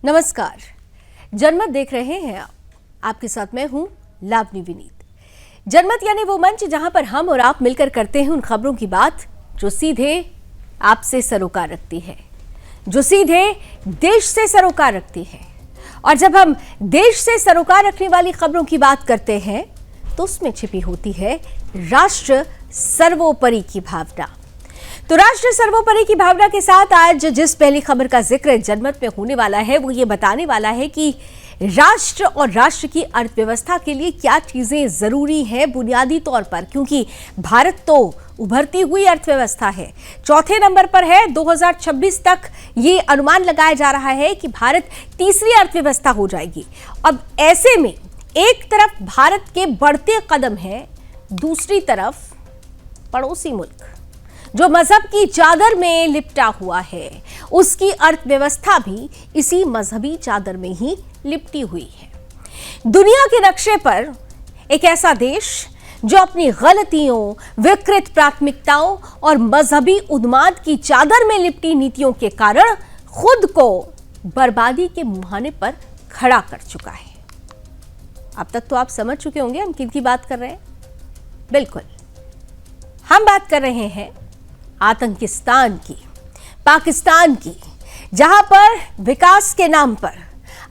नमस्कार, जनमत देख रहे हैं आप। आपके साथ मैं हूं लावनी विनीत। जनमत यानी वो मंच जहां पर हम और आप मिलकर करते हैं उन खबरों की बात जो सीधे आपसे सरोकार रखती है, जो सीधे देश से सरोकार रखती है। और जब हम देश से सरोकार रखने वाली खबरों की बात करते हैं तो उसमें छिपी होती है राष्ट्र सर्वोपरि की भावना। तो राष्ट्र सर्वोपरि की भावना के साथ आज जिस पहली खबर का जिक्र जनमत में होने वाला है वो ये बताने वाला है कि राष्ट्र और राष्ट्र की अर्थव्यवस्था के लिए क्या चीजें जरूरी हैं बुनियादी तौर पर, क्योंकि भारत तो उभरती हुई अर्थव्यवस्था है, चौथे नंबर पर है। 2026 तक ये अनुमान लगाया जा रहा है कि भारत तीसरी अर्थव्यवस्था हो जाएगी। अब ऐसे में एक तरफ भारत के बढ़ते कदम हैं, दूसरी तरफ पड़ोसी मुल्क जो मजहब की चादर में लिपटा हुआ है, उसकी अर्थव्यवस्था भी इसी मजहबी चादर में ही लिपटी हुई है। दुनिया के नक्शे पर एक ऐसा देश जो अपनी गलतियों, विकृत प्राथमिकताओं और मजहबी उन्माद की चादर में लिपटी नीतियों के कारण खुद को बर्बादी के मुहाने पर खड़ा कर चुका है। अब तक तो आप समझ चुके होंगे हम किन की बात कर रहे हैं। बिल्कुल, हम बात कर रहे हैं आतंकिस्तान की, पाकिस्तान की, जहां पर विकास के नाम पर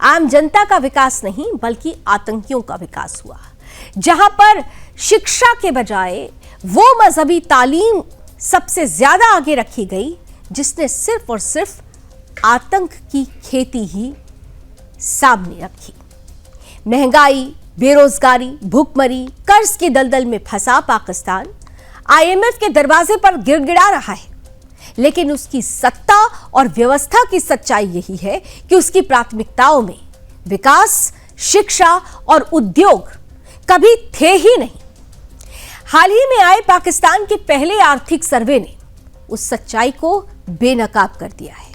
आम जनता का विकास नहीं बल्कि आतंकियों का विकास हुआ, जहां पर शिक्षा के बजाय वो मजहबी तालीम सबसे ज्यादा आगे रखी गई जिसने सिर्फ और सिर्फ आतंक की खेती ही सामने रखी। महंगाई, बेरोजगारी, भूखमरी, कर्ज की दलदल में फंसा पाकिस्तान आईएमएफ के दरवाजे पर गिड़गिड़ा रहा है, लेकिन उसकी सत्ता और व्यवस्था की सच्चाई यही है कि उसकी प्राथमिकताओं में विकास, शिक्षा और उद्योग कभी थे ही नहीं। हाल ही में आए पाकिस्तान के पहले आर्थिक सर्वे ने उस सच्चाई को बेनकाब कर दिया है,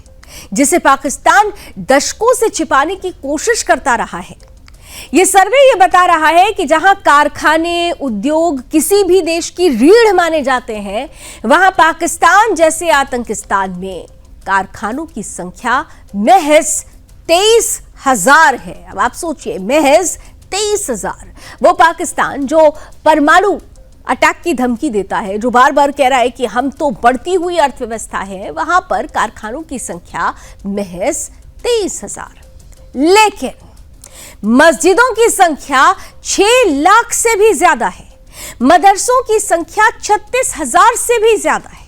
जिसे पाकिस्तान दशकों से छिपाने की कोशिश करता रहा है। यह सर्वे यह बता रहा है कि जहां कारखाने, उद्योग किसी भी देश की रीढ़ माने जाते हैं, वहां पाकिस्तान जैसे आतंकिस्तान में कारखानों की संख्या महज 23,000 है। अब आप सोचिए, महज 23,000। वो पाकिस्तान जो परमाणु अटैक की धमकी देता है, जो बार बार कह रहा है कि हम तो बढ़ती हुई अर्थव्यवस्था है, वहां पर कारखानों की संख्या महज 23,000। लेकिन मस्जिदों की संख्या 6 लाख से भी ज्यादा है, मदरसों की संख्या 36,000 से भी ज्यादा है।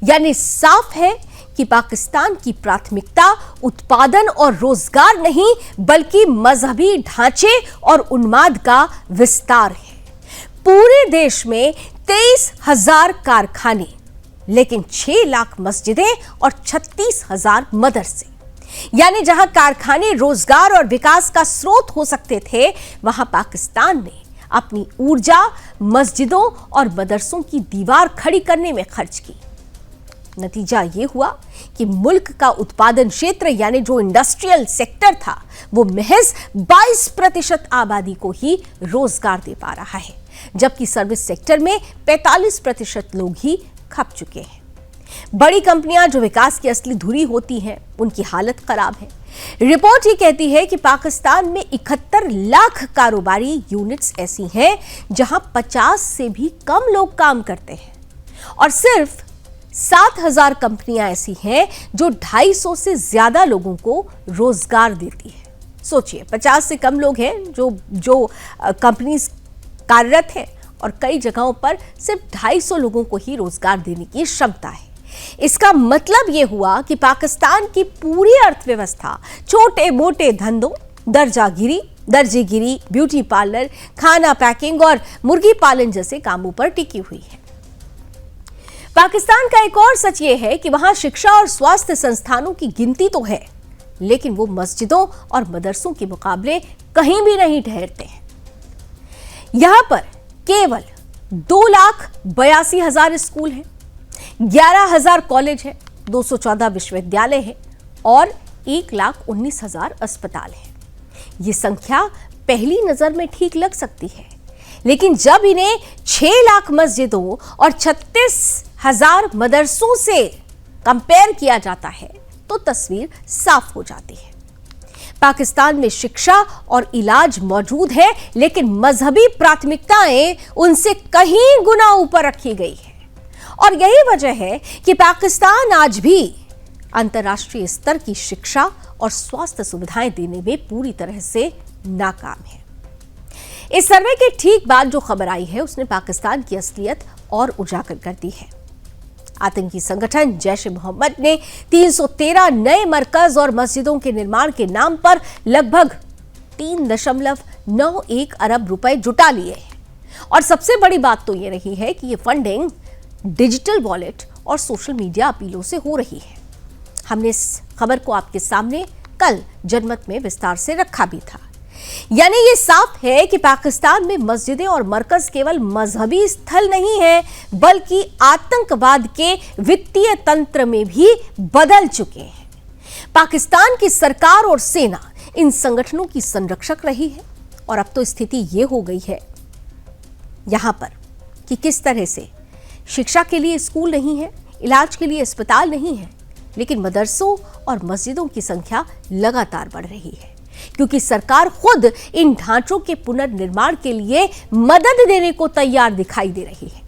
यानी साफ है कि पाकिस्तान की प्राथमिकता उत्पादन और रोजगार नहीं बल्कि मजहबी ढांचे और उन्माद का विस्तार है। पूरे देश में 23,000 कारखाने, लेकिन 6 लाख मस्जिदें और 36,000 मदरसे। यानी जहां कारखाने रोजगार और विकास का स्रोत हो सकते थे, वहां पाकिस्तान ने अपनी ऊर्जा मस्जिदों और मदरसों की दीवार खड़ी करने में खर्च की। नतीजा यह हुआ कि मुल्क का उत्पादन क्षेत्र यानी जो इंडस्ट्रियल सेक्टर था, वो महज 22% आबादी को ही रोजगार दे पा रहा है, जबकि सर्विस सेक्टर में 45% लोग ही खप चुके हैं। बड़ी कंपनियां जो विकास की असली धुरी होती हैं, उनकी हालत खराब है। रिपोर्ट ये कहती है कि पाकिस्तान में 71 लाख कारोबारी यूनिट्स ऐसी हैं जहां 50 से भी कम लोग काम करते हैं, और सिर्फ 7,000 कंपनियां ऐसी हैं जो 250 से ज्यादा लोगों को रोजगार देती है। सोचिए, 50 से कम लोग हैं जो कंपनीज कार्यरत हैं, और कई जगहों पर सिर्फ 250 लोगों को ही रोजगार देने की क्षमता है। इसका मतलब यह हुआ कि पाकिस्तान की पूरी अर्थव्यवस्था छोटे मोटे धंधों, दर्जीगिरी, ब्यूटी पार्लर, खाना पैकिंग और मुर्गी पालन जैसे कामों पर टिकी हुई है। पाकिस्तान का एक और सच यह है कि वहां शिक्षा और स्वास्थ्य संस्थानों की गिनती तो है, लेकिन वो मस्जिदों और मदरसों के मुकाबले कहीं भी नहीं ठहरते हैं। यहां पर केवल 2,82,000 स्कूल हैं, 11,000 कॉलेज है, 214 विश्वविद्यालय है और 1,19,000 अस्पताल है। ये संख्या पहली नजर में ठीक लग सकती है, लेकिन जब इन्हें 6 लाख मस्जिदों और 36,000 मदरसों से कंपेयर किया जाता है तो तस्वीर साफ हो जाती है। पाकिस्तान में शिक्षा और इलाज मौजूद है, लेकिन मजहबी प्राथमिकताएं उनसे कहीं गुना ऊपर रखी गई है। और यही वजह है कि पाकिस्तान आज भी अंतर्राष्ट्रीय स्तर की शिक्षा और स्वास्थ्य सुविधाएं देने में पूरी तरह से नाकाम है। इस सर्वे के ठीक बाद जो खबर आई है उसने पाकिस्तान की असलियत और उजागर कर दी है। आतंकी संगठन जैश ए मोहम्मद ने 313 नए मरकज और मस्जिदों के निर्माण के नाम पर लगभग 3.91 अरब रुपए जुटा लिए हैं। और सबसे बड़ी बात तो यह रही है कि यह फंडिंग डिजिटल वॉलेट और सोशल मीडिया अपीलों से हो रही है। हमने इस खबर को आपके सामने कल जनमत में विस्तार से रखा भी था। यानी ये साफ है कि पाकिस्तान में मस्जिदें और मरकज केवल मजहबी स्थल नहीं है, बल्कि आतंकवाद के वित्तीय तंत्र में भी बदल चुके हैं। पाकिस्तान की सरकार और सेना इन संगठनों की संरक्षक रही है। और अब तो स्थिति ये हो गई है यहां पर कि किस तरह से शिक्षा के लिए स्कूल नहीं है, इलाज के लिए अस्पताल नहीं है, लेकिन मदरसों और मस्जिदों की संख्या लगातार बढ़ रही है, क्योंकि सरकार खुद इन ढांचों के पुनर्निर्माण के लिए मदद देने को तैयार दिखाई दे रही है।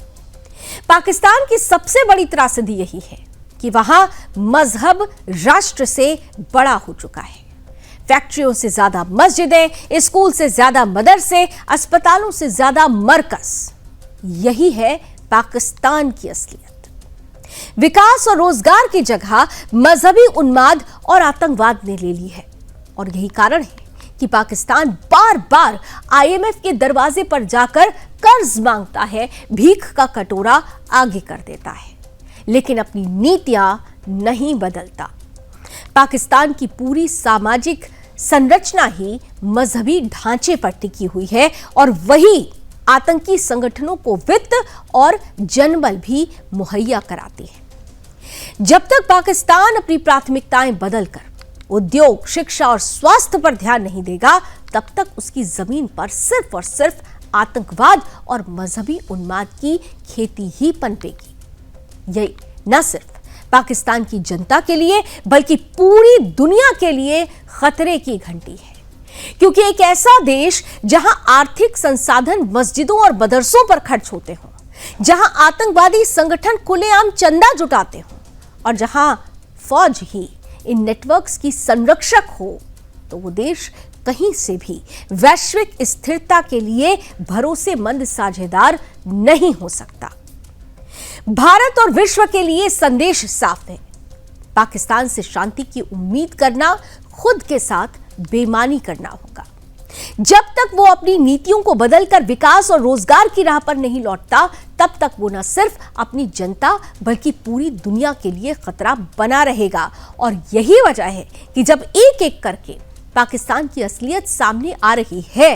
पाकिस्तान की सबसे बड़ी त्रासदी यही है कि वहां मजहब राष्ट्र से बड़ा हो चुका है। फैक्ट्रियों से ज्यादा मस्जिदें, स्कूल से ज्यादा मदरसे, अस्पतालों से ज्यादा मरकज, यही है पाकिस्तान की असलियत। विकास और रोजगार की जगह मजहबी उन्माद और आतंकवाद ने ले ली है। और यही कारण है कि पाकिस्तान बार बार आईएमएफ के दरवाजे पर जाकर कर्ज मांगता है, भीख का कटोरा आगे कर देता है, लेकिन अपनी नीतियां नहीं बदलता। पाकिस्तान की पूरी सामाजिक संरचना ही मजहबी ढांचे पर टिकी हुई है और वही आतंकी संगठनों को वित्त और जनबल भी मुहैया कराती है। जब तक पाकिस्तान अपनी प्राथमिकताएं बदलकर उद्योग, शिक्षा और स्वास्थ्य पर ध्यान नहीं देगा, तब तक उसकी जमीन पर सिर्फ और सिर्फ आतंकवाद और मजहबी उन्माद की खेती ही पनपेगी। यही न सिर्फ पाकिस्तान की जनता के लिए बल्कि पूरी दुनिया के लिए खतरे की घंटी है, क्योंकि एक ऐसा देश जहां आर्थिक संसाधन मस्जिदों और मदरसों पर खर्च होते हों, जहां आतंकवादी संगठन खुलेआम चंदा जुटाते हों और जहां फौज ही इन नेटवर्क्स की संरक्षक हो, तो वो देश कहीं से भी वैश्विक स्थिरता के लिए भरोसेमंद साझेदार नहीं हो सकता। भारत और विश्व के लिए संदेश साफ है। पाकिस्तान से शांति की उम्मीद करना खुद के साथ बेईमानी करना होगा। जब तक वो अपनी नीतियों को बदलकर विकास और रोजगार की राह पर नहीं लौटता, तब तक वो न सिर्फ अपनी जनता बल्कि पूरी दुनिया के लिए खतरा बना रहेगा। और यही वजह है कि जब एक एक करके पाकिस्तान की असलियत सामने आ रही है,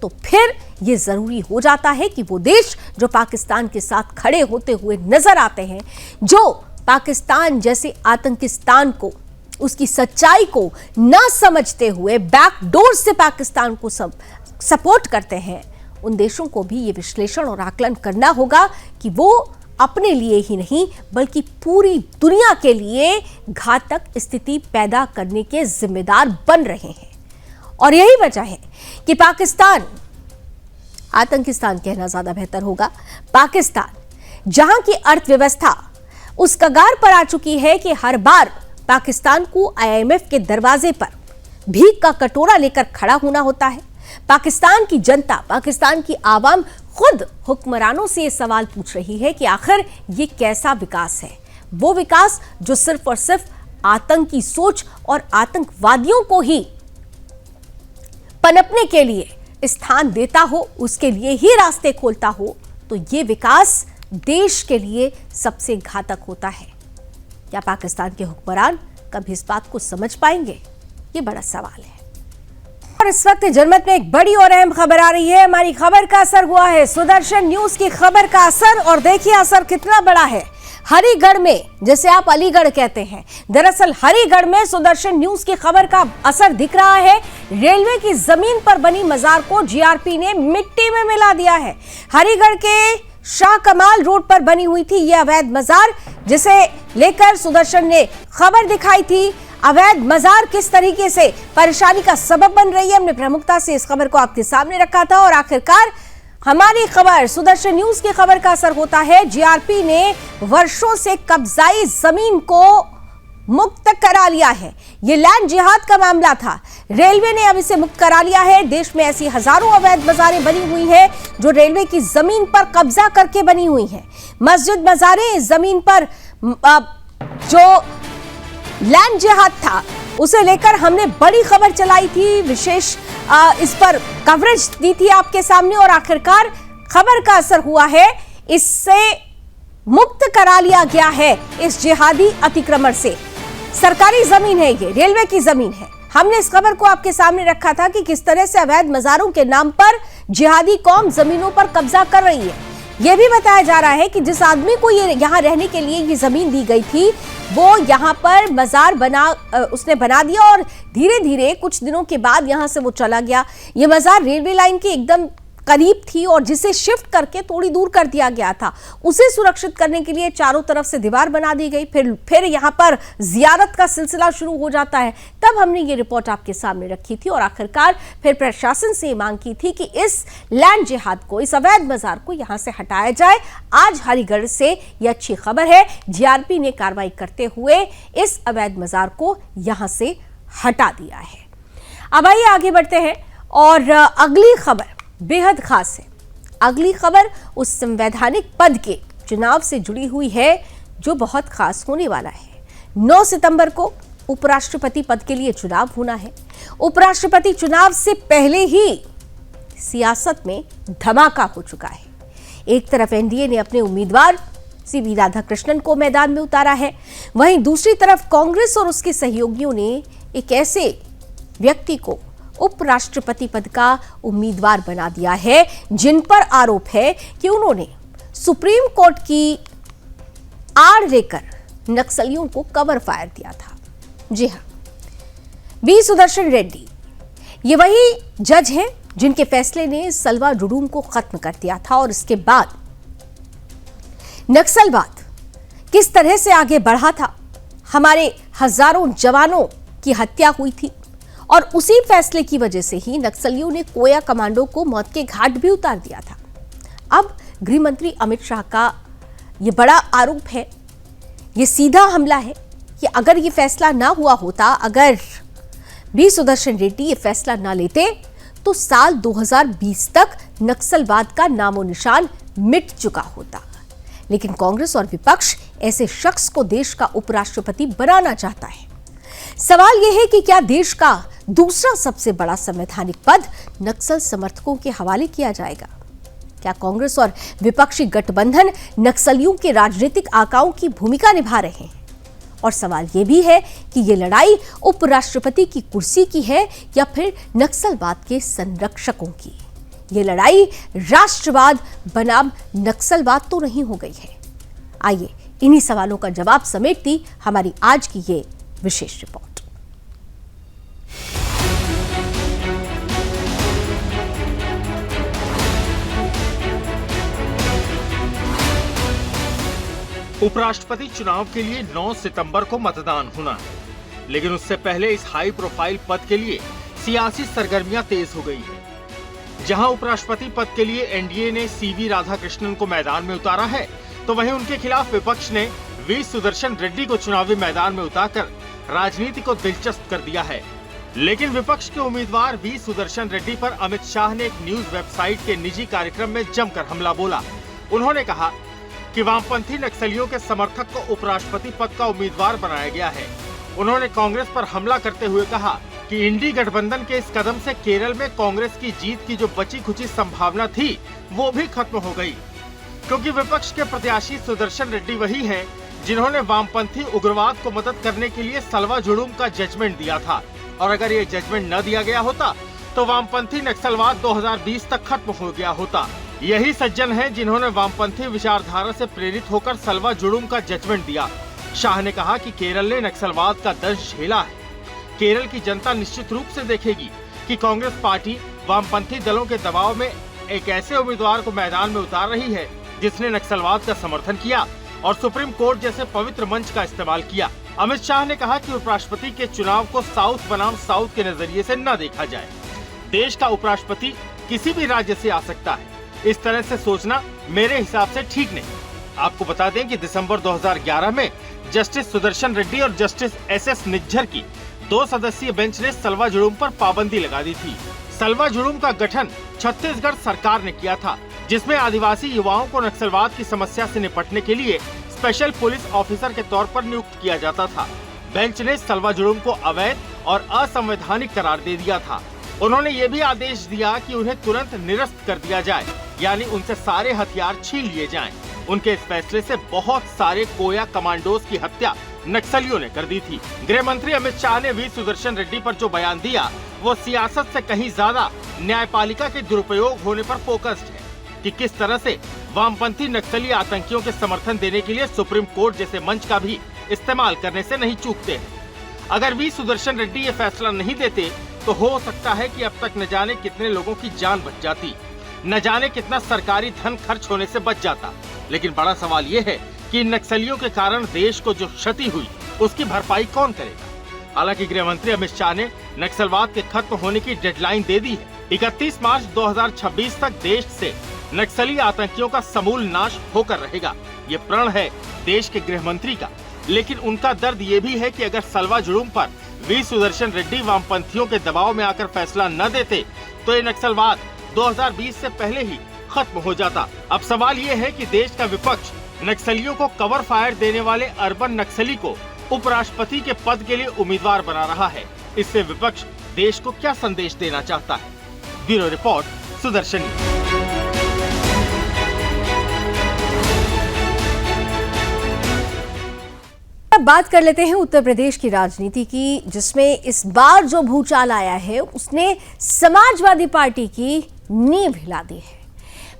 तो फिर ये जरूरी हो जाता है कि वो देश जो पाकिस्तान के साथ खड़े होते हुए नजर आते हैं, जो पाकिस्तान जैसे आतंकिस्तान को, उसकी सच्चाई को ना समझते हुए बैकडोर से पाकिस्तान को सपोर्ट करते हैं, उन देशों को भी ये विश्लेषण और आकलन करना होगा कि वो अपने लिए ही नहीं बल्कि पूरी दुनिया के लिए घातक स्थिति पैदा करने के जिम्मेदार बन रहे हैं। और यही वजह है कि पाकिस्तान, आतंकिस्तान कहना ज्यादा बेहतर होगा, पाकिस्तान जहां की अर्थव्यवस्था उस कगार पर आ चुकी है कि हर बार पाकिस्तान को आईएमएफ के दरवाजे पर भीख का कटोरा लेकर खड़ा होना होता है। पाकिस्तान की जनता, पाकिस्तान की आवाम खुद हुक्मरानों से यह सवाल पूछ रही है कि आखिर ये कैसा विकास है, वो विकास जो सिर्फ और सिर्फ आतंकी सोच और आतंकवादियों को ही पनपने के लिए स्थान देता हो, उसके लिए ही रास्ते खोलता हो, तो ये विकास देश के लिए सबसे घातक होता है। क्या पाकिस्तान के हुक्मरान कभी इस बात को समझ पाएंगे? ये बड़ा सवाल है। और इस वक्त जनमत में एक बड़ी और अहम खबर आ रही है। हमारी खबर का असर हुआ है, सुदर्शन न्यूज की खबर का असर, और देखिए असर कितना बड़ा है। हरिगढ़ में, जैसे आप अलीगढ़ कहते हैं, दरअसल हरिगढ़ में सुदर्शन न्यूज की खबर का असर दिख रहा है। रेलवे की जमीन पर बनी मजार को जीआरपी ने मिट्टी में मिला दिया है। हरिगढ़ के शाह कमाल रोड पर बनी हुई थी यह अवैध मजार, जिसे लेकर सुदर्शन ने खबर दिखाई थी। अवैध मजार किस तरीके से परेशानी का सबब बन रही है, हमने प्रमुखता से इस खबर को आपके सामने रखा था। और आखिरकार हमारी खबर, सुदर्शन न्यूज की खबर का असर होता है। जीआरपी ने वर्षों से कब्जाई जमीन को मुक्त करा लिया है। ये लैंड जिहाद का मामला था, रेलवे ने अब इसे मुक्त करा लिया है। देश में ऐसी हजारों अवैध मजारें बनी हुई हैं जो रेलवे की जमीन पर कब्जा करके बनी हुई हैं। मस्जिद मजारें जमीन पर जो लैंड जिहाद था उसे लेकर हमने बड़ी खबर चलाई थी, विशेष इस पर कवरेज दी थी आपके सामने। और आखिरकार खबर का असर हुआ है, इससे मुक्त करा लिया गया है इस जिहादी अतिक्रमण से। सरकारी जमीन है, ये रेलवे की जमीन है। हमने इस खबर को आपके सामने रखा था कि किस तरह से अवैध मजारों के नाम पर जिहादी कौम जमीनों पर कब्जा कर रही है। यह भी बताया जा रहा है कि जिस आदमी को ये यहाँ रहने के लिए ये जमीन दी गई थी, वो यहाँ पर मजार उसने बना दिया और धीरे धीरे कुछ दिनों के बाद यहाँ से वो चला गया। ये मजार रेलवे लाइन के एकदम करीब थी और जिसे शिफ्ट करके थोड़ी दूर कर दिया गया था। उसे सुरक्षित करने के लिए चारों तरफ से दीवार बना दी गई। फिर यहाँ पर जियारत का सिलसिला शुरू हो जाता है। तब हमने ये रिपोर्ट आपके सामने रखी थी और आखिरकार फिर प्रशासन से मांग की थी कि इस लैंड जिहाद को, इस अवैध मजार को यहाँ से हटाया जाए। आज हरिगढ़ से ये अच्छी खबर है, जीआरपी ने कार्रवाई करते हुए इस अवैध मजार को यहाँ से हटा दिया है। अब आइए आगे बढ़ते हैं और अगली खबर बेहद खास है। अगली खबर उस संवैधानिक पद के चुनाव से जुड़ी हुई है जो बहुत खास होने वाला है। 9 सितंबर को उपराष्ट्रपति पद के लिए चुनाव होना है। उपराष्ट्रपति चुनाव से पहले ही सियासत में धमाका हो चुका है। एक तरफ एनडीए ने अपने उम्मीदवार सीवी राधाकृष्णन को मैदान में उतारा है, वहीं दूसरी तरफ कांग्रेस और उसके सहयोगियों ने एक ऐसे व्यक्ति को उपराष्ट्रपति पद का उम्मीदवार बना दिया है जिन पर आरोप है कि उन्होंने सुप्रीम कोर्ट की आड़ लेकर नक्सलियों को कवर फायर दिया था। जी हां, बी सुदर्शन रेड्डी ये वही जज हैं जिनके फैसले ने सलवा जुडूम को खत्म कर दिया था और इसके बाद नक्सलवाद किस तरह से आगे बढ़ा था। हमारे हजारों जवानों की हत्या हुई थी और उसी फैसले की वजह से ही नक्सलियों ने कोया कमांडो को मौत के घाट भी उतार दिया था। अब गृह मंत्री अमित शाह का यह बड़ा आरोप है, यह सीधा हमला है कि अगर यह फैसला ना हुआ होता, अगर बी सुदर्शन रेड्डी ये फैसला ना लेते तो साल 2020 तक नक्सलवाद का नामो निशान मिट चुका होता। लेकिन कांग्रेस और विपक्ष ऐसे शख्स को देश का उपराष्ट्रपति बनाना चाहता है। सवाल यह है कि क्या देश का दूसरा सबसे बड़ा संवैधानिक पद नक्सल समर्थकों के हवाले किया जाएगा? क्या कांग्रेस और विपक्षी गठबंधन नक्सलियों के राजनीतिक आकाओं की भूमिका निभा रहे हैं? और सवाल यह भी है कि यह लड़ाई उपराष्ट्रपति की कुर्सी की है या फिर नक्सलवाद के संरक्षकों की? यह लड़ाई राष्ट्रवाद बनाम नक्सलवाद तो नहीं हो गई है? आइए इन्हीं सवालों का जवाब समेटती हमारी आज की ये विशेष रिपोर्ट। उपराष्ट्रपति चुनाव के लिए 9 सितंबर को मतदान होना है, लेकिन उससे पहले इस हाई प्रोफाइल पद के लिए सियासी सरगर्मियां तेज हो गई हैं। जहां उपराष्ट्रपति पद के लिए एनडीए ने सीवी राधाकृष्णन को मैदान में उतारा है, तो वहीं उनके खिलाफ विपक्ष ने वी सुदर्शन रेड्डी को चुनावी मैदान में उतारकर राजनीति को दिलचस्प कर दिया है। लेकिन विपक्ष के उम्मीदवार वी सुदर्शन रेड्डी पर अमित शाह ने एक न्यूज वेबसाइट के निजी कार्यक्रम में जमकर हमला बोला। उन्होंने कहा कि वामपंथी नक्सलियों के समर्थक को उपराष्ट्रपति पद का उम्मीदवार बनाया गया है। उन्होंने कांग्रेस पर हमला करते हुए कहा कि इंडी गठबंधन के इस कदम से केरल में कांग्रेस की जीत की जो बची खुची संभावना थी वो भी खत्म हो गई, क्योंकि विपक्ष के प्रत्याशी सुदर्शन रेड्डी वही हैं जिन्होंने वामपंथी उग्रवाद को मदद करने के लिए सलवा जुडूम का जजमेंट दिया था। और अगर ये जजमेंट न दिया गया होता तो वामपंथी नक्सलवाद 2020 तक खत्म हो गया होता। यही सज्जन हैं जिन्होंने वामपंथी विचारधारा से प्रेरित होकर सलवा जुडूम का जजमेंट दिया। शाह ने कहा कि केरल ने नक्सलवाद का दंश झेला है। केरल की जनता निश्चित रूप से देखेगी कि कांग्रेस पार्टी वामपंथी दलों के दबाव में एक ऐसे उम्मीदवार को मैदान में उतार रही है जिसने नक्सलवाद का समर्थन किया और सुप्रीम कोर्ट जैसे पवित्र मंच का इस्तेमाल किया। अमित शाह ने कहा कि उपराष्ट्रपति के चुनाव को साउथ बनाम साउथ के नजरिए से न देखा जाए। देश का उपराष्ट्रपति किसी भी राज्य से आ सकता है, इस तरह से सोचना मेरे हिसाब से ठीक नहीं। आपको बता दें कि दिसंबर 2011 में जस्टिस सुदर्शन रेड्डी और जस्टिस एस.एस. निज्जर की 2 सदस्यीय बेंच ने सलवा जुड़ूम पर पाबंदी लगा दी थी। सलवा जुड़ूम का गठन छत्तीसगढ़ सरकार ने किया था, जिसमें आदिवासी युवाओं को नक्सलवाद की समस्या से निपटने के लिए स्पेशल पुलिस ऑफिसर के तौर पर नियुक्त किया जाता था। बेंच ने सलवा जुड़ूम को अवैध और असंवैधानिक करार दे दिया था। उन्होंने ये भी आदेश दिया कि उन्हें तुरंत निरस्त कर दिया जाए, यानी उनसे सारे हथियार छीन लिए जाएं। उनके इस फैसले से बहुत सारे कोया कमांडोज की हत्या नक्सलियों ने कर दी थी। गृह मंत्री अमित शाह ने वी सुदर्शन रेड्डी पर जो बयान दिया, वो सियासत से कहीं ज्यादा न्यायपालिका के दुरुपयोग होने पर फोकस्ड है कि किस तरह से वामपंथी नक्सली आतंकियों के समर्थन देने के लिए सुप्रीम कोर्ट जैसे मंच का भी इस्तेमाल करने से नहीं चूकते हैं। अगर वी सुदर्शन रेड्डी ये फैसला नहीं देते तो हो सकता है कि अब तक न जाने कितने लोगों की जान बच जाती, न जाने कितना सरकारी धन खर्च होने से बच जाता। लेकिन बड़ा सवाल ये है कि नक्सलियों के कारण देश को जो क्षति हुई उसकी भरपाई कौन करेगा। हालांकि गृह मंत्री अमित शाह ने नक्सलवाद के खत्म होने की डेडलाइन दे दी है। 31 मार्च 2026 तक देश से नक्सली आतंकियों का समूल नाश होकर रहेगा। ये प्रण है देश के गृह मंत्री का। लेकिन उनका दर्द ये भी है कि अगर सलवा जुड़ूम पर वी सुदर्शन रेड्डी वामपंथियों के दबाव में आकर फैसला न देते तो ये नक्सलवाद 2020 से पहले ही खत्म हो जाता। अब सवाल ये है कि देश का विपक्ष नक्सलियों को कवर फायर देने वाले अर्बन नक्सली को उपराष्ट्रपति के पद के लिए उम्मीदवार बना रहा है। इससे विपक्ष देश को क्या संदेश देना चाहता है? Bureau report, Sudarshan news. अब बात कर लेते हैं उत्तर प्रदेश की राजनीति की, जिसमें इस बार जो भूचाल आया है उसने समाजवादी पार्टी की नींव हिला दी है।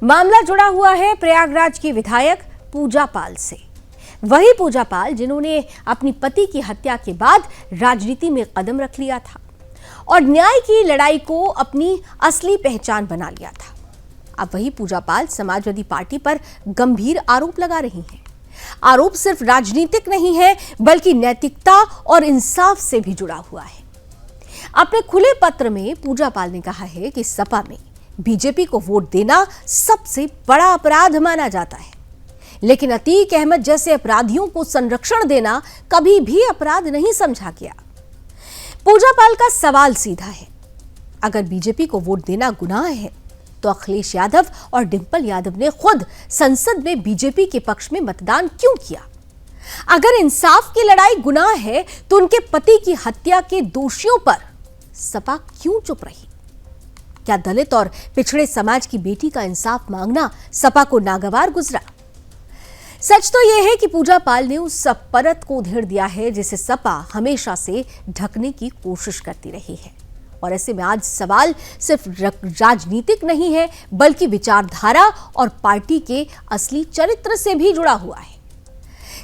मामला जुड़ा हुआ है प्रयागराज की विधायक पूजा पाल से। वही पूजा पाल जिन्होंने अपनी पति की हत्या के बाद राजनीति में कदम रख लिया था और न्याय की लड़ाई को अपनी असली पहचान बना लिया था। अब वही पूजा पाल समाजवादी पार्टी पर गंभीर आरोप लगा रही हैं। आरोप सिर्फ राजनीतिक नहीं है बल्कि नैतिकता और इंसाफ से भी जुड़ा हुआ है। अपने खुले पत्र में पूजा पाल ने कहा है कि सपा में बीजेपी को वोट देना सबसे बड़ा अपराध माना जाता है, लेकिन अतीक अहमद जैसे अपराधियों को संरक्षण देना कभी भी अपराध नहीं समझा गया। पूजा पाल का सवाल सीधा है, अगर बीजेपी को वोट देना गुनाह है तो अखिलेश यादव और डिंपल यादव ने खुद संसद में बीजेपी के पक्ष में मतदान क्यों किया? अगर इंसाफ की लड़ाई गुनाह है तो उनके पति की हत्या के दोषियों पर सपा क्यों चुप रही? क्या दलित और पिछड़े समाज की बेटी का इंसाफ मांगना सपा को नागवार गुजरा? सच तो यह है कि पूजा पाल ने उस परत को उधेड़ दिया है जिसे सपा हमेशा से ढकने की कोशिश करती रही है। और ऐसे में आज सवाल सिर्फ राजनीतिक नहीं है बल्कि विचारधारा और पार्टी के असली चरित्र से भी जुड़ा हुआ है।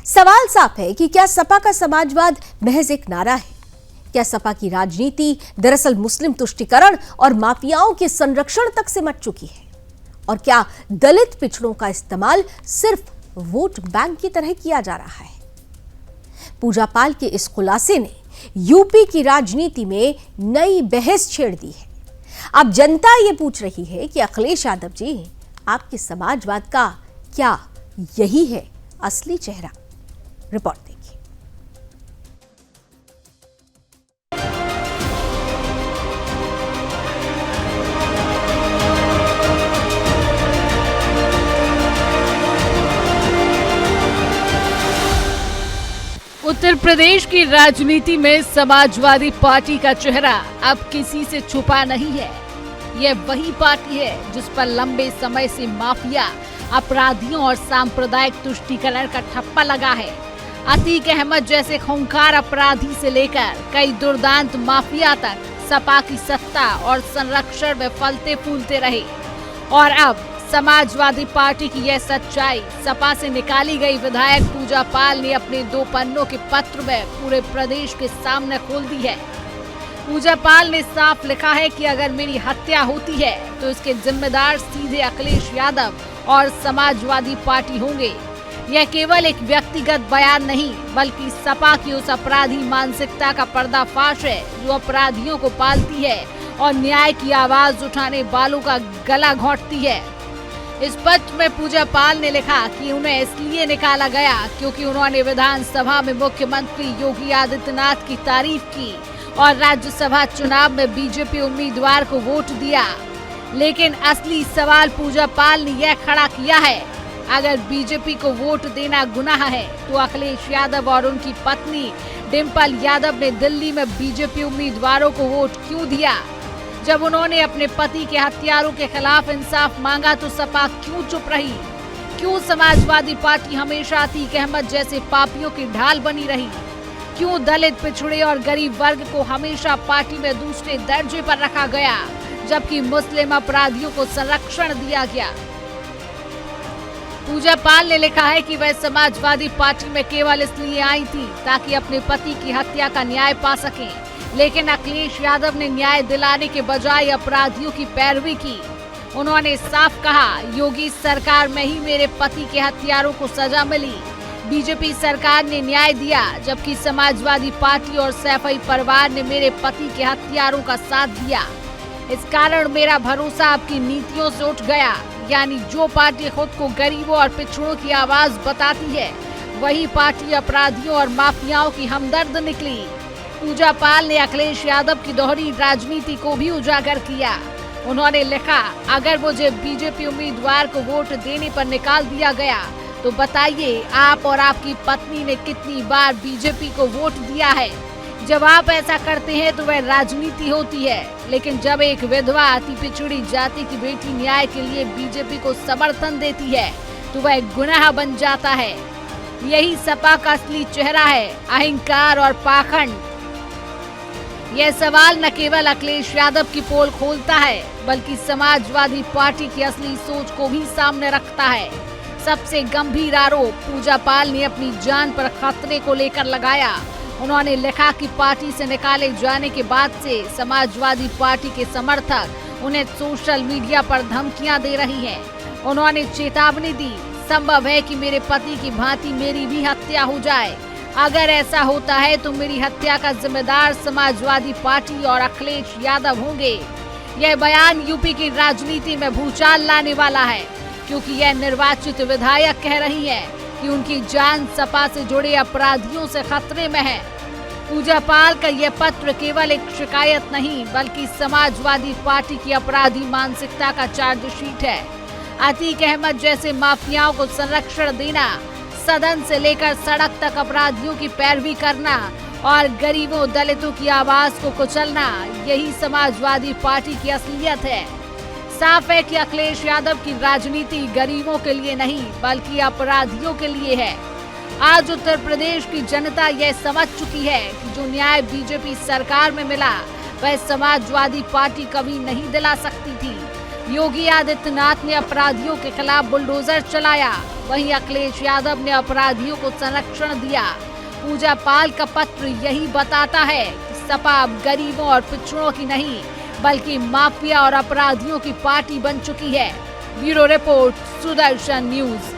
सवाल साफ है कि क्या सपा का समाजवाद महज एक नारा है? क्या सपा की राजनीति दरअसल मुस्लिम तुष्टीकरण और माफियाओं के संरक्षण तक सिमट चुकी है? और क्या दलित पिछड़ों का इस्तेमाल सिर्फ वोट बैंक की तरह किया जा रहा है? पूजा पाल के इस खुलासे ने यूपी की राजनीति में नई बहस छेड़ दी है। अब जनता ये पूछ रही है कि अखिलेश यादव जी, आपके समाजवाद का क्या यही है असली चेहरा? रिपोर्ट देखिए। उत्तर प्रदेश की राजनीति में समाजवादी पार्टी का चेहरा अब किसी से छुपा नहीं है। यह वही पार्टी है जिस पर लंबे समय से माफिया, अपराधियों और सांप्रदायिक तुष्टीकरण का ठप्पा लगा है। अतीक अहमद जैसे खूंखार अपराधी से लेकर कई दुर्दांत माफिया तक सपा की सत्ता और संरक्षण में फलते फूलते रहे। और अब समाजवादी पार्टी की यह सच्चाई सपा से निकाली गई विधायक पूजा पाल ने अपने 2 पन्नों के पत्र में पूरे प्रदेश के सामने खोल दी है। पूजा पाल ने साफ लिखा है कि अगर मेरी हत्या होती है तो इसके जिम्मेदार सीधे अखिलेश यादव और समाजवादी पार्टी होंगे। यह केवल एक व्यक्तिगत बयान नहीं बल्कि सपा की उस अपराधी मानसिकता का पर्दाफाश है जो अपराधियों को पालती है और न्याय की आवाज उठाने वालों का गला घोंटती है। इस पत्र में पूजा पाल ने लिखा कि उन्हें इसलिए निकाला गया क्योंकि उन्होंने विधानसभा में मुख्यमंत्री योगी आदित्यनाथ की तारीफ की और राज्यसभा चुनाव में बीजेपी उम्मीदवार को वोट दिया। लेकिन असली सवाल पूजा पाल ने यह खड़ा किया है, अगर बीजेपी को वोट देना गुनाह है तो अखिलेश यादव और उनकी पत्नी डिम्पल यादव ने दिल्ली में बीजेपी उम्मीदवारों को वोट क्यों दिया? जब उन्होंने अपने पति के हत्यारों के खिलाफ इंसाफ मांगा तो सपा क्यों चुप रही? क्यों समाजवादी पार्टी हमेशा अतीक अहमद जैसे पापियों की ढाल बनी रही? क्यों दलित, पिछड़े और गरीब वर्ग को हमेशा पार्टी में दूसरे दर्जे पर रखा गया जबकि मुस्लिम अपराधियों को संरक्षण दिया गया? पूजा पाल ने लिखा है कि वह समाजवादी पार्टी में केवल इसलिए आई थी ताकि अपने पति की हत्या का न्याय पा सकें, लेकिन अखिलेश यादव ने न्याय दिलाने के बजाय अपराधियों की पैरवी की। उन्होंने साफ कहा, योगी सरकार में ही मेरे पति के हत्यारों को सजा मिली, बीजेपी सरकार ने न्याय दिया, जबकि समाजवादी पार्टी और सैफई परिवार ने मेरे पति के हत्यारों का साथ दिया। इस कारण मेरा भरोसा आपकी नीतियों से उठ गया। यानी जो पार्टी खुद को गरीबों और पिछड़ों की आवाज बताती है वही पार्टी अपराधियों और माफियाओं की हमदर्द निकली। पूजा पाल ने अखिलेश यादव की दोहरी राजनीति को भी उजागर किया। उन्होंने लिखा, अगर मुझे बीजेपी उम्मीदवार को वोट देने पर निकाल दिया गया तो बताइए आप और आपकी पत्नी ने कितनी बार बीजेपी को वोट दिया है? जब आप ऐसा करते हैं तो वह राजनीति होती है, लेकिन जब एक विधवा अति पिछड़ी जाति की बेटी न्याय के लिए बीजेपी को समर्थन देती है तो वह गुनाह बन जाता है। यही सपा का असली चेहरा है, अहंकार और पाखंड। यह सवाल न केवल अखिलेश यादव की पोल खोलता है बल्कि समाजवादी पार्टी की असली सोच को भी सामने रखता है। सबसे गंभीर आरोप पूजा पाल ने अपनी जान पर खतरे को लेकर लगाया। उन्होंने लिखा कि पार्टी से निकाले जाने के बाद से समाजवादी पार्टी के समर्थक उन्हें सोशल मीडिया पर धमकियां दे रही हैं। उन्होंने चेतावनी दी, संभव है कि मेरे पति की भांति मेरी भी हत्या हो जाए। अगर ऐसा होता है तो मेरी हत्या का जिम्मेदार समाजवादी पार्टी और अखिलेश यादव होंगे। यह बयान यूपी की राजनीति में भूचाल लाने वाला है, क्योंकि यह निर्वाचित विधायक कह रही है कि उनकी जान सपा से जुड़े अपराधियों से खतरे में है। पूजा पाल का यह पत्र केवल एक शिकायत नहीं बल्कि समाजवादी पार्टी की अपराधी मानसिकता का चार्जशीट है। अतीक अहमद जैसे माफियाओं को संरक्षण देना, सदन से लेकर सड़क तक अपराधियों की पैरवी करना और गरीबों दलितों की आवाज को कुचलना, यही समाजवादी पार्टी की असलियत है। साफ है कि अखिलेश यादव की राजनीति गरीबों के लिए नहीं बल्कि अपराधियों के लिए है। आज उत्तर प्रदेश की जनता यह समझ चुकी है कि जो न्याय बीजेपी सरकार में मिला वह समाजवादी पार्टी कभी नहीं दिला सकती थी। योगी आदित्यनाथ ने अपराधियों के खिलाफ बुलडोजर चलाया, वहीं अखिलेश यादव ने अपराधियों को संरक्षण दिया। पूजा पाल का पत्र यही बताता है कि सपा अब गरीबों और पिछड़ों की नहीं बल्कि माफिया और अपराधियों की पार्टी बन चुकी है। Bureau report, Sudarshan news.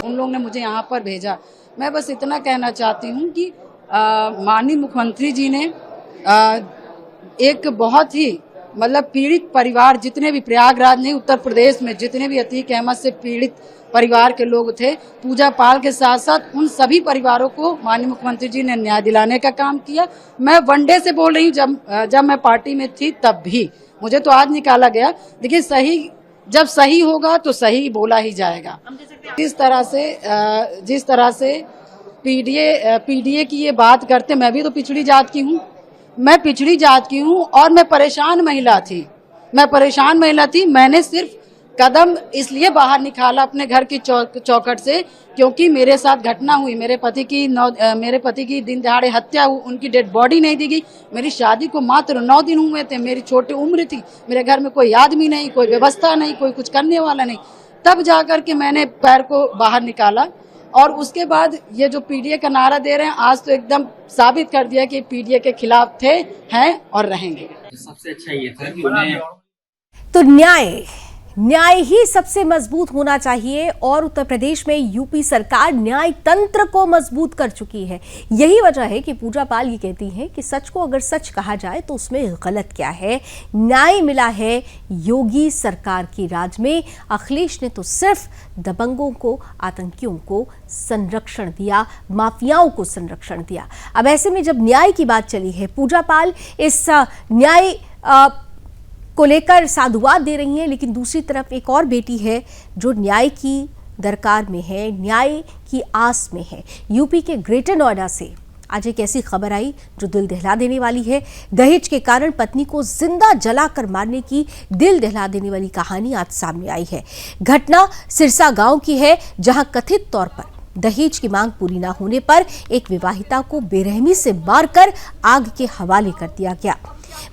उन लोगों ने मुझे यहाँ पर भेजा। मैं बस इतना कहना चाहती हूँ कि माननीय मुख्यमंत्री जी ने एक बहुत ही मतलब पीड़ित परिवार, जितने भी प्रयागराज नहीं उत्तर प्रदेश में जितने भी अतीक अहमद से पीड़ित परिवार के लोग थे, पूजा पाल के साथ साथ उन सभी परिवारों को माननीय मुख्यमंत्री जी ने न्याय दिलाने का काम किया। मैं वनडे से बोल रही हूँ, जब मैं पार्टी में थी तब भी मुझे तो आज निकाला गया। देखिए, जब सही होगा तो सही बोला ही जाएगा। जिस तरह से पीडीए की ये बात करते, मैं भी तो पिछड़ी जात की हूँ, और मैं परेशान महिला थी। मैंने सिर्फ कदम इसलिए बाहर निकाला अपने घर की चौखट से क्योंकि मेरे साथ घटना हुई। मेरे पति की दिन दहाड़े हत्या हुई, उनकी डेड बॉडी नहीं दी गई। मेरी शादी को मात्र 9 दिन हुए थे, मेरी छोटी उम्र थी, मेरे घर में कोई आदमी नहीं, कोई व्यवस्था नहीं, कोई कुछ करने वाला नहीं। तब जाकर के मैंने पैर को बाहर निकाला और उसके बाद ये जो पीडीए का नारा दे रहे हैं, आज तो एकदम साबित कर दिया कि पीडीए के खिलाफ थे, हैं और रहेंगे। सबसे अच्छा ये था कि उन्हें तो न्याय ही सबसे मजबूत होना चाहिए और उत्तर प्रदेश में यूपी सरकार न्याय तंत्र को मजबूत कर चुकी है। यही वजह है कि पूजा पाल ये कहती हैं कि सच को अगर सच कहा जाए तो उसमें गलत क्या है। न्याय मिला है योगी सरकार की राज में। अखिलेश ने तो सिर्फ दबंगों को, आतंकियों को संरक्षण दिया, माफियाओं को संरक्षण दिया। अब ऐसे में जब न्याय की बात चली है, पूजा पाल इस न्याय को लेकर साधुवाद दे रही हैं, लेकिन दूसरी तरफ एक और बेटी है जो न्याय की दरकार में है, न्याय की आस में है। यूपी के ग्रेटर नोएडा से आज एक ऐसी खबर आई जो दिल दहला देने वाली है। दहेज के कारण पत्नी को जिंदा जलाकर मारने की दिल दहला देने वाली कहानी आज सामने आई है। घटना सिरसा गांव की है, जहां कथित तौर पर दहेज की मांग पूरी न होने पर एक विवाहिता को बेरहमी से मारकर आग के हवाले कर दिया गया।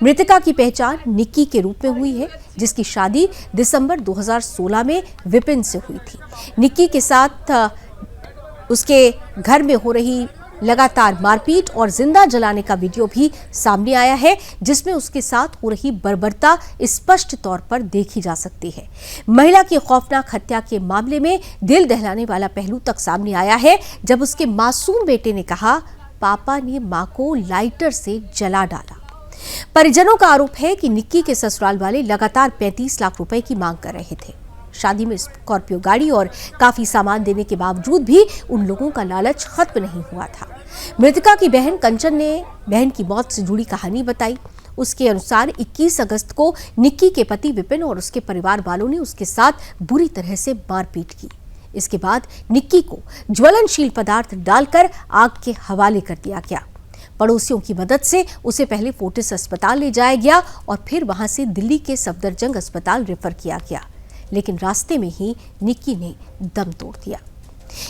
मृतका की पहचान निक्की के रूप में हुई है, जिसकी शादी दिसंबर 2016 में विपिन से हुई थी। निक्की के साथ उसके घर में हो रही लगातार मारपीट और जिंदा जलाने का वीडियो भी सामने आया है, जिसमें उसके साथ हो रही बर्बरता स्पष्ट तौर पर देखी जा सकती है। महिला की खौफनाक हत्या के मामले में दिल दहलाने वाला पहलू तक सामने आया है, जब उसके मासूम बेटे ने कहा, पापा ने मां को लाइटर से जला डाला। परिजनों का आरोप है कि निक्की के ससुराल वाले लगातार 35 लाख रुपए की मांग कर रहे थे। शादी में स्कॉर्पियो गाड़ी और काफी सामान देने के बावजूद भी उन लोगों का लालच खत्म नहीं हुआ था। मृतका की बहन कंचन ने बहन की मौत से जुड़ी कहानी बताई। उसके अनुसार 21 अगस्त को निक्की के पति विपिन और उसके परिवार वालों ने उसके साथ बुरी तरह से मारपीट की। इसके बाद निक्की को ज्वलनशील पदार्थ डालकर आग के हवाले कर दिया गया। पड़ोसियों की मदद से उसे पहले फोर्टिस अस्पताल ले जाया गया और फिर वहां से दिल्ली के सफदरजंग अस्पताल रेफर किया गया, लेकिन रास्ते में ही निक्की ने दम तोड़ दिया।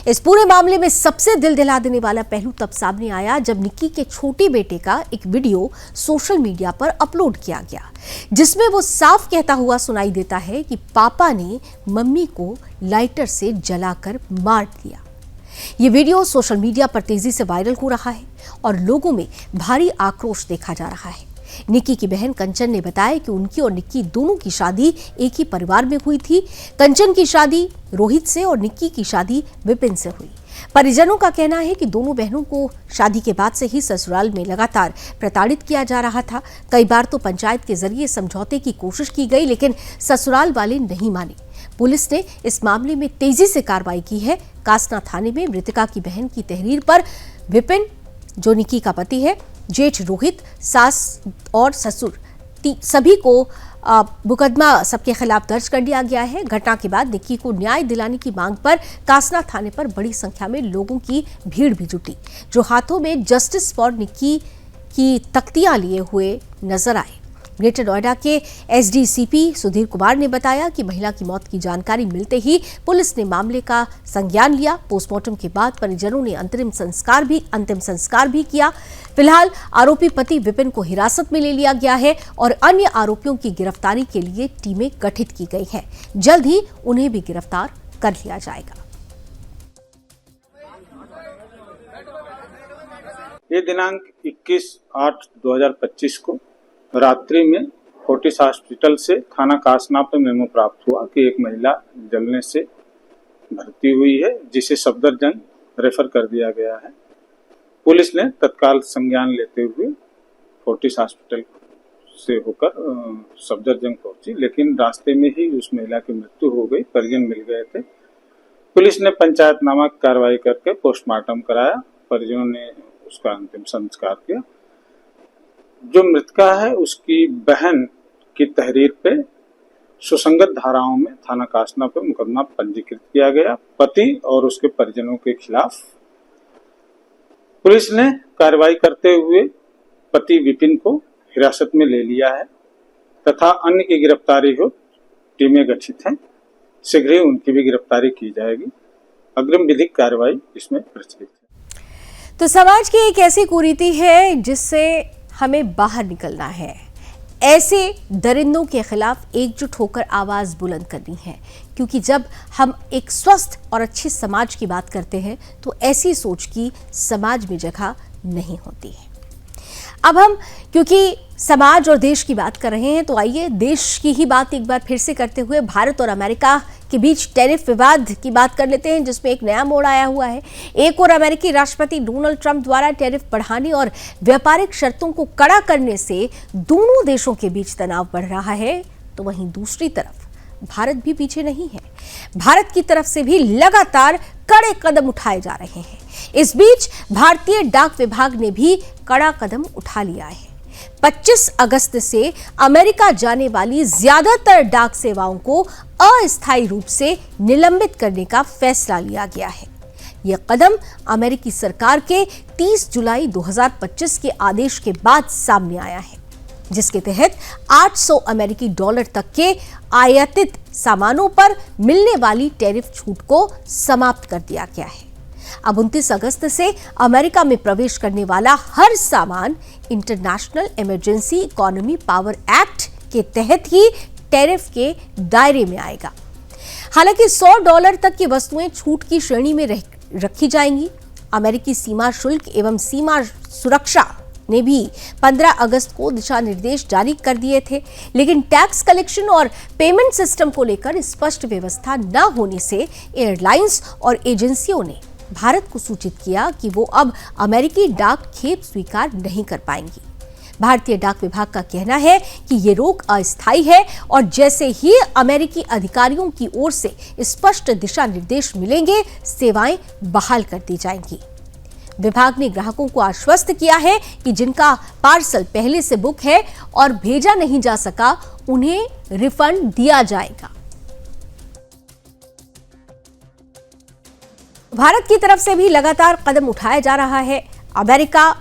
इस पूरे मामले में सबसे दिल दहला देने वाला पहलू तब सामने आया जब निक्की के छोटे बेटे का एक वीडियो सोशल मीडिया पर अपलोड किया गया, जिसमें वो साफ कहता हुआ सुनाई देता है कि पापा ने मम्मी को लाइटर से जलाकर मार दिया। ये वीडियो सोशल मीडिया पर तेजी से वायरल हो रहा है और लोगों में भारी आक्रोश देखा जा रहा है। निक्की की बहन कंचन ने बताया कि उनकी और निक्की दोनों की शादी एक ही परिवार में हुई थी। कंचन की शादी रोहित से और निक्की की शादी विपिन से हुई। परिजनों का कहना है कि दोनों बहनों को शादी के बाद से ही ससुराल में लगातार प्रताड़ित किया जा रहा था। कई बार तो पंचायत के जरिए समझौते की कोशिश की गई, लेकिन ससुराल वाले नहीं माने। पुलिस ने इस मामले में तेजी से कार्रवाई की है। कासना थाने में मृतका की बहन की तहरीर पर विपिन, जो निक्की का पति है, जेठ रोहित, सास और ससुर सभी को मुकदमा सबके खिलाफ दर्ज कर लिया गया है। घटना के बाद निक्की को न्याय दिलाने की मांग पर कासना थाने पर बड़ी संख्या में लोगों की भीड़ भी जुटी, जो हाथों में जस्टिस फॉर निक्की की तख्तियां लिए हुए नजर आए। ग्रेटर नोएडा के एसडीसीपी सुधीर कुमार ने बताया कि महिला की मौत की जानकारी मिलते ही पुलिस ने मामले का संज्ञान लिया। पोस्टमार्टम के बाद परिजनों ने अंतिम संस्कार भी किया। फिलहाल आरोपी पति विपिन को हिरासत में ले लिया गया है और अन्य आरोपियों की गिरफ्तारी के लिए टीमें गठित की गई हैं। जल्द ही उन्हें भी गिरफ्तार कर लिया जाएगा। ये दिनांक 21/8/2025 को रात्रि में फोर्टिस हॉस्पिटल से थाना कासना पे मेमो प्राप्त हुआ कि एक महिला जलने से भर्ती हुई है, जिसे सफदरजंग रेफर कर दिया गया है। पुलिस ने तत्काल संज्ञान लेते हुए फोर्टिस हॉस्पिटल से होकर सफदरजंग पहुंची, लेकिन रास्ते में ही उस महिला की मृत्यु हो गई। परिजन मिल गए थे। पुलिस ने पंचायतनामा कार्रवाई करके पोस्टमार्टम कराया। परिजनों ने उसका अंतिम संस्कार किया। जो मृतका है उसकी बहन की तहरीर पे सुसंगत धाराओं में थाना कासना पे मुकदमा पंजीकृत किया गया। पति और उसके परिजनों के खिलाफ पुलिस ने कार्रवाई करते हुए पति विपिन को हिरासत में ले लिया है तथा अन्य की गिरफ्तारी हो टीमें गठित हैं। शीघ्र ही उनकी भी गिरफ्तारी की जाएगी। अग्रिम विधिक कार्रवाई इसमें प्रचलित है। तो समाज की एक ऐसी कुरीति है जिससे हमें बाहर निकलना है। ऐसे दरिंदों के खिलाफ एकजुट होकर आवाज बुलंद करनी है, क्योंकि जब हम एक स्वस्थ और अच्छे समाज की बात करते हैं तो ऐसी सोच की समाज में जगह नहीं होती है। अब हम क्योंकि समाज और देश की बात कर रहे हैं तो आइए देश की ही बात एक बार फिर से करते हुए भारत और अमेरिका के बीच टैरिफ विवाद की बात कर लेते हैं, जिसमें एक नया मोड़ आया हुआ है। एक और अमेरिकी राष्ट्रपति डोनाल्ड ट्रंप द्वारा टैरिफ बढ़ाने और व्यापारिक शर्तों को कड़ा करने से दोनों देशों के बीच तनाव बढ़ रहा है, तो वहीं दूसरी तरफ भारत भी पीछे नहीं है। भारत की तरफ से भी लगातार कड़े कदम उठाए जा रहे हैं। इस बीच भारतीय डाक विभाग ने भी कड़ा कदम उठा लिया है। 25 अगस्त से अमेरिका जाने वाली ज्यादातर डाक सेवाओं को अस्थायी रूप से निलंबित करने का फैसला लिया गया है। यह कदम अमेरिकी सरकार के 30 जुलाई 2025 के आदेश के बाद सामने आया है, जिसके तहत 800 अमेरिकी डॉलर तक के आयातित सामानों पर मिलने वाली टैरिफ छूट को समाप्त कर दिया गया है। अब 29 अगस्त से अमेरिका में प्रवेश करने वाला हर सामान international emergency economy power act के तहत ही टैरिफ के दायरे में आएगा। हालांकि $100 तक की वस्तुएं छूट की श्रेणी में रखी जाएंगी। अमेरिकी सीमा शुल्क एवं सीमा सुरक्षा ने भी 15 अगस्त को दिशा निर्देश जारी कर दिए थे, लेकिन टैक्स कलेक्शन और पेमेंट सिस्टम को लेकर स्पष्ट व्यवस्था न होने से एयरलाइंस और एजेंसियों ने भारत को सूचित किया कि वो अब अमेरिकी डाक खेप स्वीकार नहीं कर पाएंगी। भारतीय डाक विभाग का कहना है कि ये रोक अस्थायी है और जैसे ही अमेरिकी अधिकारियों की ओर से स्पष्ट दिशा निर्देश मिलेंगे, सेवाएं बहाल कर दी जाएंगी। विभाग ने ग्राहकों को आश्वस्त किया है कि जिनका पार्सल पहले से बुक है और भेजा नहीं जा सका, उन्हें रिफंड दिया जाएगा। भारत की तरफ से भी लगातार कदम उठाया जा रहा है। अमेरिका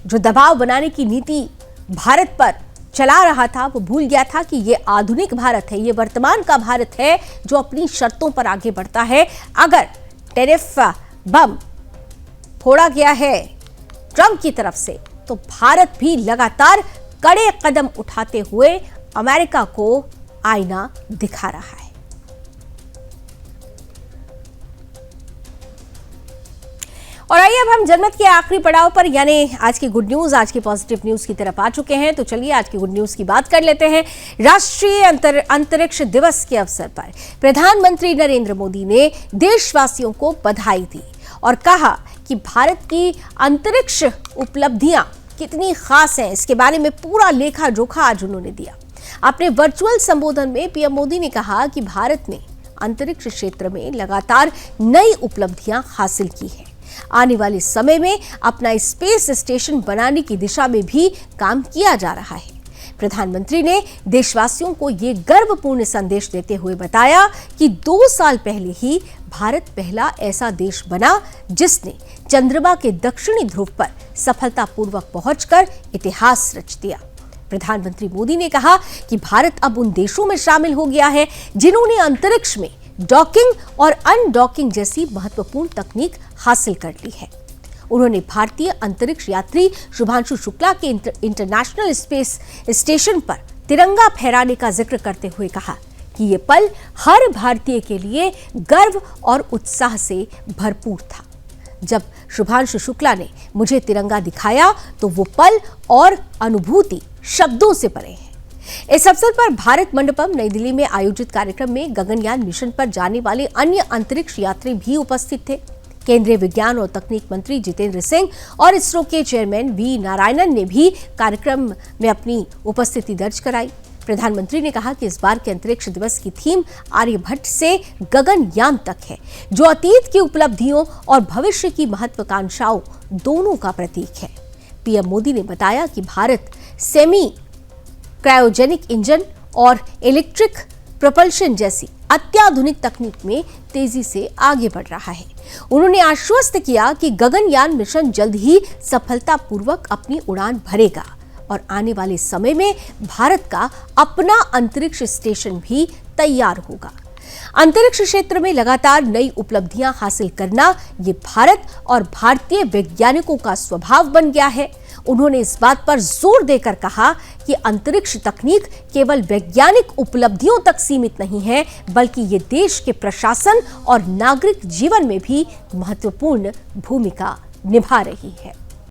जो दबाव बनाने की नीति भारत पर चला रहा था, वो भूल गया था कि ये आधुनिक भारत है, ये वर्तमान का भारत है जो अपनी शर्तों पर आगे बढ़ता है। अगर टैरिफ बम फोड़ा गया है ट्रंप की तरफ से, तो भारत भी लगातार कड़े कदम उठाते हुए अमेरिका को आईना दिखा रहा है। और आइए अब हम जनमत के आखिरी पड़ाव पर यानी आज की गुड न्यूज, आज की पॉजिटिव न्यूज की तरफ आ चुके हैं। तो चलिए आज की गुड न्यूज की बात कर लेते हैं। राष्ट्रीय अंतरिक्ष दिवस के अवसर पर प्रधानमंत्री नरेंद्र मोदी ने देशवासियों को बधाई दी और कहा कि भारत की अंतरिक्ष उपलब्धियां कितनी खास हैं, इसके बारे में पूरा लेखा जोखा आज उन्होंने दिया। अपने वर्चुअल संबोधन में पीएम मोदी ने कहा कि भारत ने अंतरिक्ष क्षेत्र में लगातार नई उपलब्धियां हासिल की हैं। आने वाले समय में अपना स्पेस स्टेशन बनाने की दिशा में भी काम किया जा रहा है। प्रधानमंत्री ने देशवासियों को ये गर्वपूर्ण संदेश देते हुए बताया कि 2 साल पहले ही भारत पहला ऐसा देश बना जिसने चंद्रमा के दक्षिणी ध्रुव पर सफलतापूर्वक पहुंचकर इतिहास रच दिया। प्रधानमंत्री मोदी ने कहा कि भारत अब उन देशों में शामिल हो गया है जिन्होंने अंतरिक्ष में डॉकिंग और अनडॉकिंग जैसी महत्वपूर्ण तकनीक हासिल कर ली है। उन्होंने भारतीय अंतरिक्ष यात्री शुभांशु शुक्ला के इंटरनेशनल स्पेस स्टेशन पर तिरंगा फहराने का जिक्र करते हुए कहा कि ये पल हर भारतीय के लिए गर्व और उत्साह से भरपूर था। जब शुभांशु शुक्ला ने मुझे तिरंगा दिखाया तो वो पल और अनुभूति शब्दों से परे है। इस अवसर पर भारत मंडपम नई दिल्ली में आयोजित कार्यक्रम में गगनयान मिशन पर जाने वाले अन्य अंतरिक्ष यात्री भी उपस्थित थे। केंद्रीय विज्ञान और तकनीक मंत्री जितेंद्र सिंह और इसरो के चेयरमैन वी नारायणन ने भी कार्यक्रम में अपनी उपस्थिति दर्ज कराई। प्रधानमंत्री ने कहा कि इस बार के अंतरिक्ष दिवस की थीम आर्यभट्ट से गगनयान तक है, जो अतीत की उपलब्धियों और भविष्य की महत्वाकांक्षाओं दोनों का प्रतीक है। पीएम मोदी ने बताया कि भारत सेमी क्रायोजेनिक इंजन और इलेक्ट्रिक प्रोपल्शन जैसी अत्याधुनिक तकनीक में तेजी से आगे बढ़ रहा है। उन्होंने आश्वस्त किया कि गगनयान मिशन जल्द ही सफलतापूर्वक अपनी उड़ान भरेगा और आने वाले समय में भारत का अपना अंतरिक्ष स्टेशन भी तैयार होगा। अंतरिक्ष क्षेत्र में लगातार नई उपलब्धियां हासिल करना ये भारत और भारतीय वैज्ञानिकों का स्वभाव बन गया है। उन्होंने इस बात पर जोर देकर कहा कि अंतरिक्ष तकनीक केवल वैज्ञानिक उपलब्धियों तक सीमित नहीं है, बल्कि ये देश के प्रशासन और नागरिक जीवन में भी महत्वपूर्ण भूमिका निभा रही है।